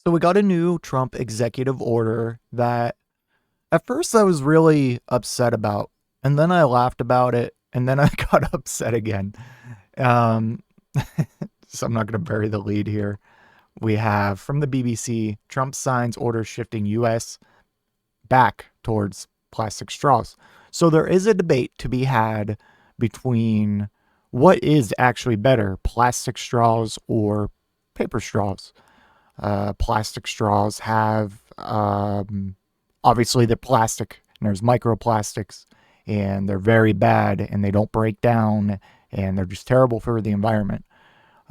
So we got a new Trump executive order that at first I was really upset about, and then I laughed about it, and then I got upset again. Um, so I'm not going to bury the lead here. We have from the BBC, Trump signs order shifting U.S. back towards plastic straws. So there is a debate to be had between what is actually better, plastic straws or paper straws. Plastic straws have, obviously, they're plastic, and there's microplastics, and they're very bad, and they don't break down, and they're just terrible for the environment.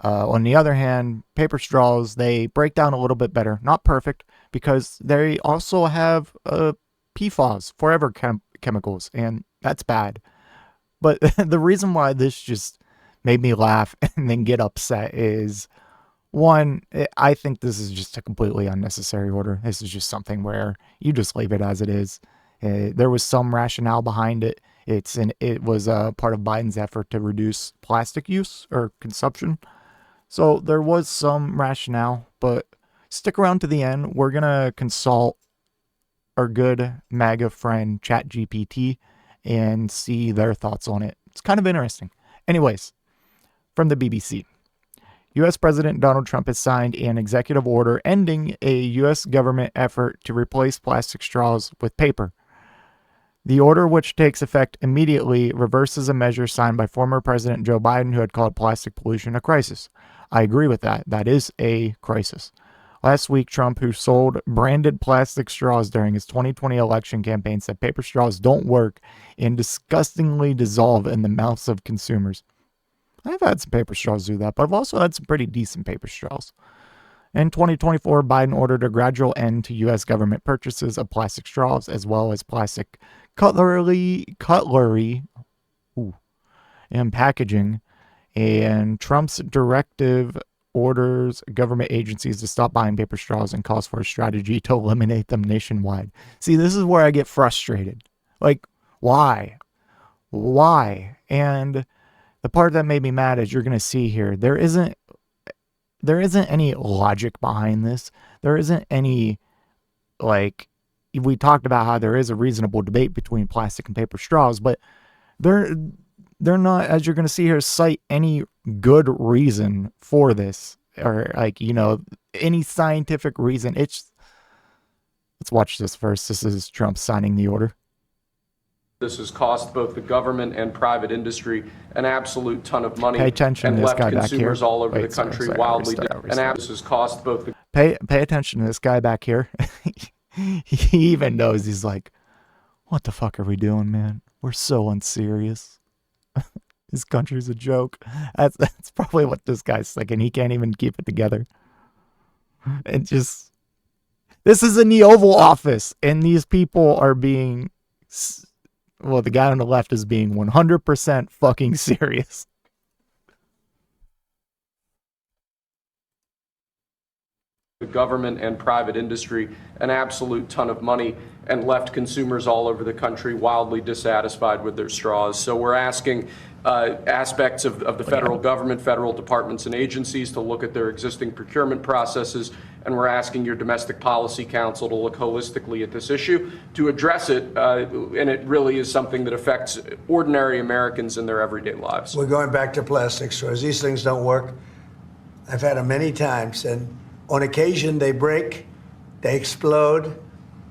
On the other hand, paper straws, they break down a little bit better. Not perfect, because they also have PFAS, forever chemicals, and that's bad. But the reason why this just made me laugh and then get upset is, one, I think this is just a completely unnecessary order. This is just something where you just leave it as it is. There was some rationale behind it. It was a part of Biden's effort to reduce plastic use or consumption. So there was some rationale, but stick around to the end. We're going to consult our good MAGA friend ChatGPT and see their thoughts on it. It's kind of interesting. Anyways, from the BBC. U.S. President Donald Trump has signed an executive order ending a U.S. government effort to replace plastic straws with paper. The order, which takes effect immediately, reverses a measure signed by former President Joe Biden, who had called plastic pollution a crisis. I agree with that. That is a crisis. Last week, Trump, who sold branded plastic straws during his 2020 election campaign, said paper straws don't work and disgustingly dissolve in the mouths of consumers. I've had some paper straws do that, but I've also had some pretty decent paper straws. In 2024, Biden ordered a gradual end to U.S. government purchases of plastic straws, as well as plastic cutlery, and packaging. And Trump's directive orders government agencies to stop buying paper straws and calls for a strategy to eliminate them nationwide. See, this is where I get frustrated. Like, why? Why? And the part that made me mad is you're going to see here, there isn't any logic behind this. There isn't any, like, we talked about how there is a reasonable debate between plastic and paper straws, but they're not, as you're going to see here, cite any good reason for this, or like, any scientific reason. Let's watch this first. This is Trump signing the order. This has cost both the government and private industry an absolute ton of money. Pay attention and to this left guy consumers back here. all over the country wildly. This has cost both the. Pay attention to this guy back here. He even knows. He's like, "What the fuck are we doing, man? We're so unserious. This country's a joke." That's probably what this guy's thinking. He can't even keep it together. And just, this is in the Oval Office, and these people are being. Well, the guy on the left is being 100% fucking serious. The government and private industry an absolute ton of money and left consumers all over the country wildly dissatisfied with their straws. So we're asking aspects of the federal government, federal departments and agencies to look at their existing procurement processes, and we're asking your Domestic Policy Council to look holistically at this issue to address it, and it really is something that affects ordinary Americans in their everyday lives. We're going back to plastic straws. These things don't work. I've had them many times, and on occasion they break, they explode.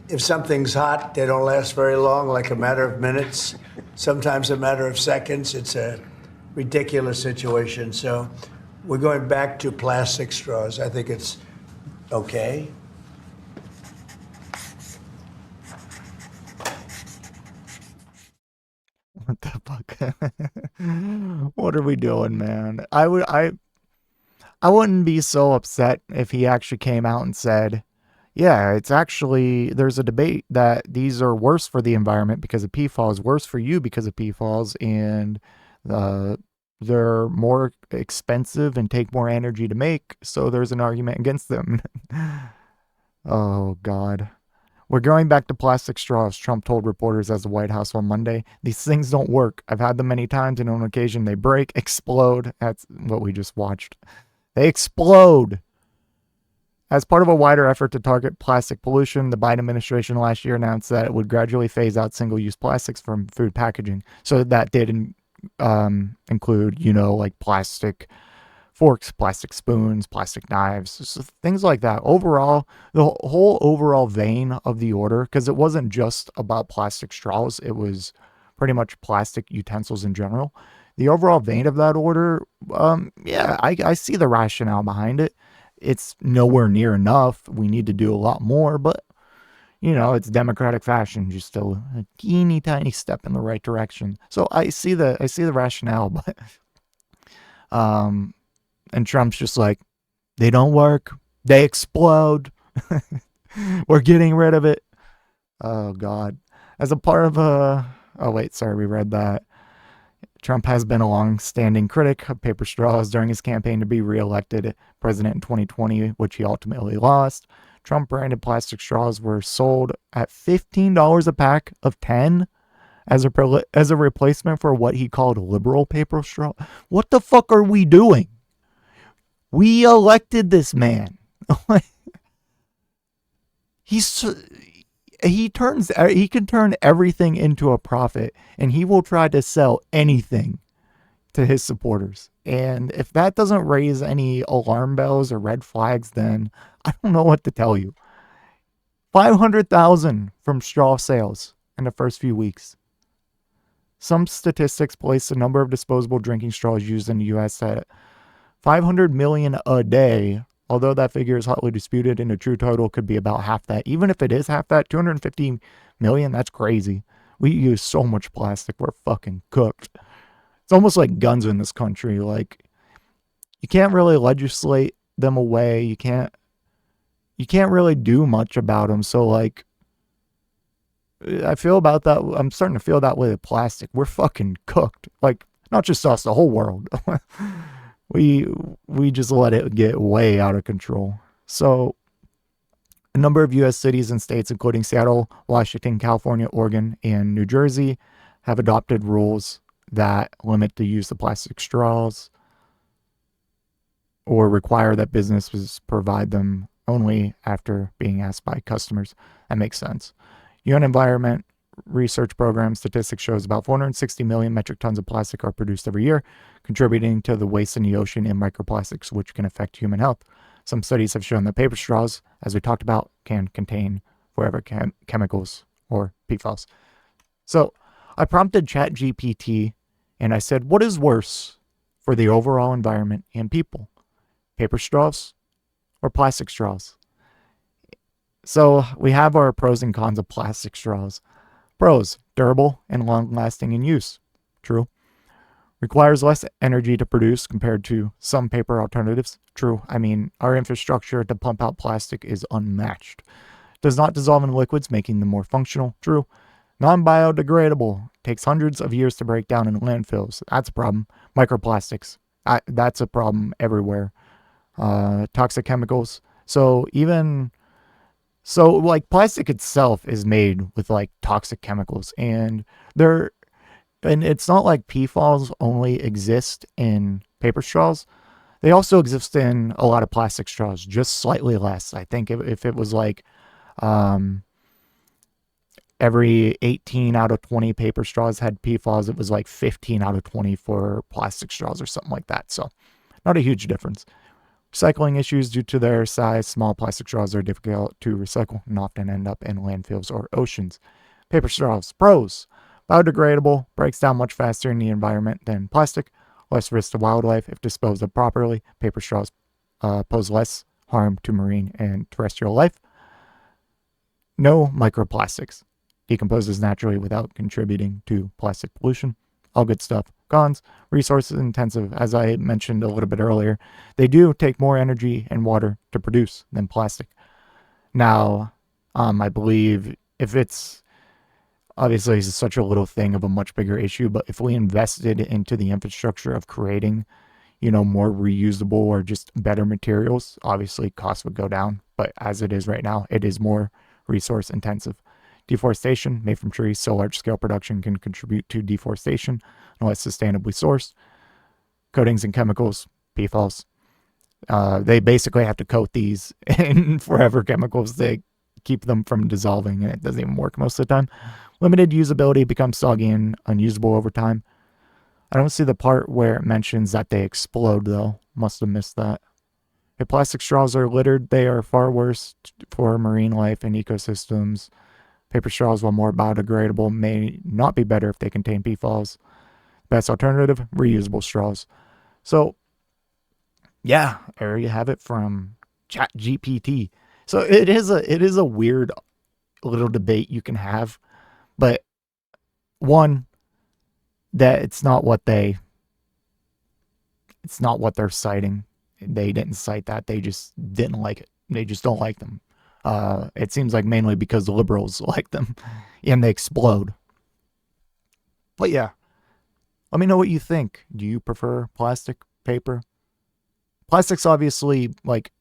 If something's hot, they don't last very long, like a matter of minutes, sometimes a matter of seconds. It's a ridiculous situation. So we're going back to plastic straws. I think it's okay. What the fuck? What are we doing, man? I wouldn't be so upset if he actually came out and said, yeah, it's actually, there's a debate that these are worse for the environment because of PFAS, worse for you because of PFAS, and they're more expensive and take more energy to make, so there's an argument against them. Oh, God. We're going back to plastic straws, Trump told reporters at the White House on Monday. These things don't work. I've had them many times, and on occasion they break, explode. That's what we just watched. They explode. As part of a wider effort to target plastic pollution, the Biden administration last year announced that it would gradually phase out single-use plastics from food packaging. So that did include, like plastic forks, plastic spoons, plastic knives, so things like that. Overall, the whole overall vein of the order, because it wasn't just about plastic straws, it was pretty much plastic utensils in general. The overall vein of that order, yeah, I see the rationale behind it. It's nowhere near enough. We need to do a lot more, but it's democratic fashion, just a teeny tiny step in the right direction. So I see the rationale, but and Trump's just like, they don't work, they explode. We're getting rid of it. Oh God. As a part of oh wait, sorry, we read that. Trump has been a long-standing critic of paper straws during his campaign to be reelected president in 2020, which he ultimately lost. Trump-branded plastic straws were sold at $15 a pack of 10 as a replacement for what he called liberal paper straw. What the fuck are we doing? We elected this man. He can turn everything into a profit, and he will try to sell anything to his supporters. And if that doesn't raise any alarm bells or red flags, then I don't know what to tell you. 500,000 from straw sales in the first few weeks. Some statistics place the number of disposable drinking straws used in the U.S. at 500 million a day, although that figure is hotly disputed and the true total could be about half that. Even if it is half that, 250 million, that's crazy. We use so much plastic, we're fucking cooked. It's almost like guns in this country. Like, you can't really legislate them away. You can't really do much about them. So like, I feel about that. I'm starting to feel that way with plastic. We're fucking cooked. Like, not just us, the whole world. We just let it get way out of control. So a number of U.S. cities and states, including Seattle, Washington, California, Oregon, and New Jersey, have adopted rules that limit the use of plastic straws or require that businesses provide them only after being asked by customers. That makes sense. UN Environment Research Program statistics shows about 460 million metric tons of plastic are produced every year, contributing to the waste in the ocean and microplastics, which can affect human health. Some studies have shown that paper straws, as we talked about, can contain forever chemicals or PFAS. So I prompted ChatGPT and I said, what is worse for the overall environment and people? Paper straws or plastic straws? So we have our pros and cons of plastic straws. Pros: durable and long-lasting in use. True. Requires less energy to produce compared to some paper alternatives. True. I mean, our infrastructure to pump out plastic is unmatched. Does not dissolve in liquids, making them more functional. True. Non-biodegradable. Takes hundreds of years to break down in landfills. That's a problem. Microplastics. That's a problem everywhere. Toxic chemicals. So like plastic itself is made with like toxic chemicals, and it's not like PFAS only exist in paper straws. They also exist in a lot of plastic straws, just slightly less. I think if it was like every 18 out of 20 paper straws had PFAS, it was like 15 out of 20 for plastic straws or something like that. So not a huge difference. Recycling issues: due to their size, small plastic straws are difficult to recycle and often end up in landfills or oceans. Paper straws. Pros: biodegradable, breaks down much faster in the environment than plastic, less risk to wildlife if disposed of properly. Paper straws pose less harm to marine and terrestrial life. No microplastics. Decomposes naturally without contributing to plastic pollution. All good stuff. Cons: resources intensive. As I mentioned a little bit earlier, they do take more energy and water to produce than plastic. Now, I believe if it's obviously it's such a little thing of a much bigger issue, but if we invested into the infrastructure of creating, more reusable or just better materials, obviously costs would go down. But as it is right now, it is more resource intensive. Deforestation: made from trees, so large-scale production can contribute to deforestation unless sustainably sourced. Coatings and chemicals, PFAS. They basically have to coat these in forever chemicals to keep them from dissolving, and it doesn't even work most of the time. Limited usability, becomes soggy and unusable over time. I don't see the part where it mentions that they explode, though. Must have missed that. If plastic straws are littered, they are far worse for marine life and ecosystems. Paper straws, while more biodegradable, may not be better if they contain PFAS. Best alternative, reusable straws. So, yeah, there you have it from ChatGPT. So it is a weird little debate you can have, but one, that it's not what they're citing. They didn't cite that. They just didn't like it. They just don't like them. It seems like mainly because the liberals like them and they explode. But yeah, let me know what you think. Do you prefer plastic, paper? Plastic's obviously like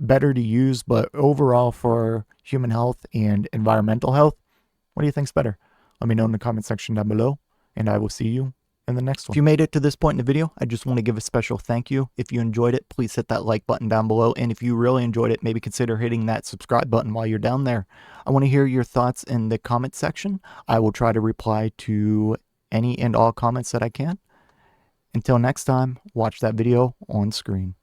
better to use, but overall for human health and environmental health, what do you think's better? Let me know in the comment section down below, and I will see you in the next one. If you made it to this point in the video, I just want to give a special thank you. If you enjoyed it, please hit that like button down below, and if you really enjoyed it, maybe consider hitting that subscribe button while you're down there. I want to hear your thoughts in the comment section. I will try to reply to any and all comments that I can. Until next time, watch that video on screen.